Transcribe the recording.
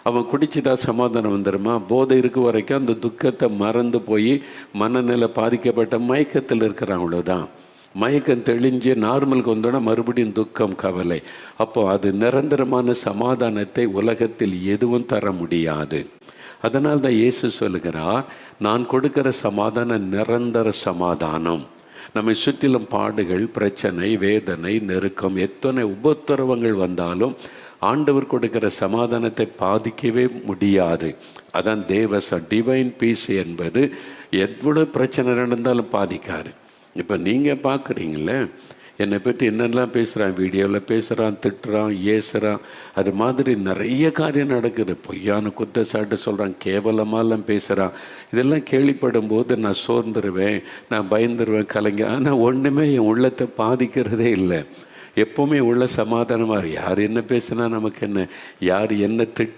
அவன் குடிச்சிட்டா சமாதானம் வந்துடுமா? போதை இருக்க வரைக்கும் அந்த துக்கத்தை மறந்து போய் மனநிலை பாதிக்கப்பட்ட மயக்கத்தில் இருக்கிறான், அவ்வளோதான். மயக்கம் தெளிஞ்சு நார்மலுக்கு வந்தோன்னா மறுபடியும் துக்கம், கவலை. அப்போ அது நிரந்தரமான சமாதானத்தை உலகத்தில் எதுவும் தர முடியாது. அதனால் தான் இயேசு சொல்லுகிறார், நான் கொடுக்கிற சமாதானம் நிரந்தர சமாதானம். நம்மை சுற்றிலும் பாடுகள், பிரச்சனை, வேதனை, நெருக்கம், எத்தனை உபத்திரவங்கள் வந்தாலும் ஆண்டவர் கொடுக்கிற சமாதானத்தை பாதிக்கவே முடியாது. அதான் டிவைன் பீஸ் என்பது எவ்வளோ பிரச்சனை நடந்தாலும் பாதிக்காது. இப்போ நீங்கள் பார்க்குறீங்களே, என்னை பற்றி என்னெல்லாம் பேசுகிறான், வீடியோவில் பேசுகிறான், திட்டுறான், ஏசுகிறான். அது மாதிரி நிறைய காரியம் நடக்குது. பொய்யான குற்றச்சாட்டு சொல்கிறான், கேவலமாலாம் பேசுகிறான். இதெல்லாம் கேள்விப்படும் போது நான் சோர்ந்துருவேன், நான் பயந்துருவேன், கலைஞர். ஆனால் ஒன்றுமே என் உள்ளத்தை பாதிக்கிறதே இல்லை. எப்போவுமே உள்ள சமாதானமாக யார் என்ன பேசுனா நமக்கு என்ன, யார் என்ன திட்டு